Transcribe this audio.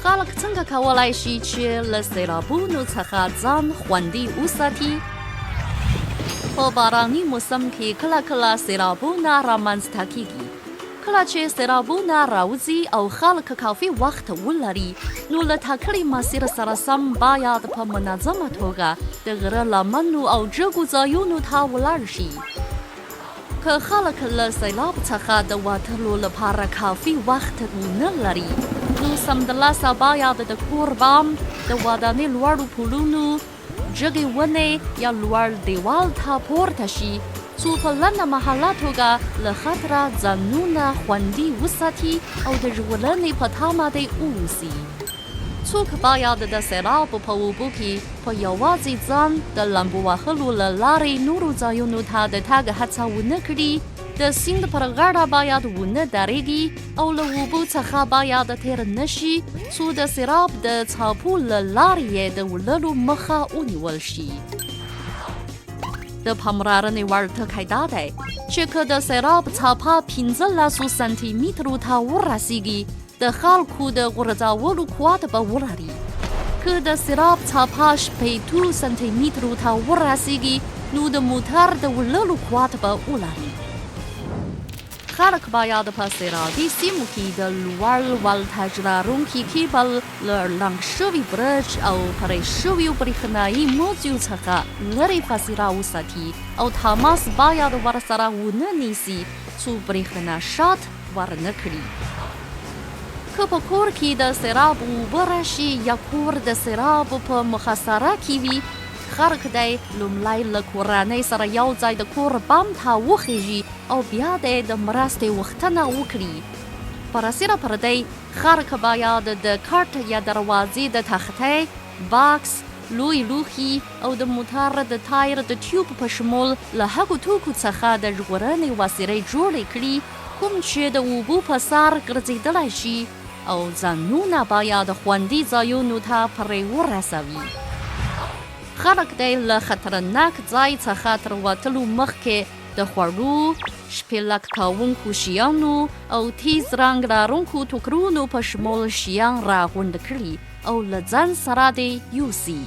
خلک څنګه کولای شي چې له سېلابونو څخه ځان خوندي وساتي؟ په باراني موسم کې کله کله سېلابونه رامنځته کېږي. کله چې سېلابونه راوځي او خلک کافي وخت ولري، نو له ټاکلي مسیر سره سم باید په منظمه توګه د غره لمنو او جګو ځایونو ته ولاړ شي. که خلک له سېلاب څخه د وتلو لپاره کافي وخت ونه لري، نو سمدلاسه باید د کور بام، د ودانۍ لوړو پلونو، جګې ونې یا لوړ دیوال ته پورته شي، څو په لنډه مهاله توګه له خطره ځانونه خوندي وساتي او د ژغورنې په تمه دې واوسي. څوک باید د سېلاب په اوبو کې په یوازې ځان د لامبو وهلو له لارې نورو ځایونو ته د تګ هڅه ونه کړي. د سیند پر غاړه باید ونه درېږي او له اوبو څخه باید تېر نه شي، څو د سېلاب د څاپو له لارې یې د وړلو مخه ونیول شي. د پاملرنې وړ ټکی دا دی چې که د سېلاب څپه 15 سانتي مترو ته ورسیږي، د خلکو د غورځولو قوت به ولري. که د سېلاب څپه 60 سانتي مترو ته ورسیږي، نو د موټر د وړلو قوت به ولري. خلک باید په سېلابي سیمو کې د لوړ ولتاژ لرونکي کیبل له لنګ شوي برج او پرې شویو برېښنایي موجو څخه لرې فاصله وساتي او تماس باید ورسره ونه نیسي، څو برېښنا شات ورنه کړي. که په کور کې د سېلاب اوبه راشي یا کور د سېلاب په محاصره کې وي، خلک دی لومړی له کورنۍ سره یو ځای د کور بام ته وخیژي او بیا دی د مرستې غوښتنه وکړي. په راسره پر دی خلک باید د کټ یا دروازې د تختې، باکس، لوی لوښي او د موټر د ټایر د ټیوب په شمول له هغو توکو څخه د ژغورنې وسیلې جوړې کړي کوم چې د اوبو په سر ګرځېدلی شي، او ځانونه باید خوندي ځایونو ته پرې ورسوي. خلک دی له خطرناک ځای څخه تر وتلو مخکې د خوړو، شپېلک کوونکو شیانو او تیز رنګ لرونکو ټوکرونو په شمول شیان راغونډ کړي او له ځان سره دې یوسي.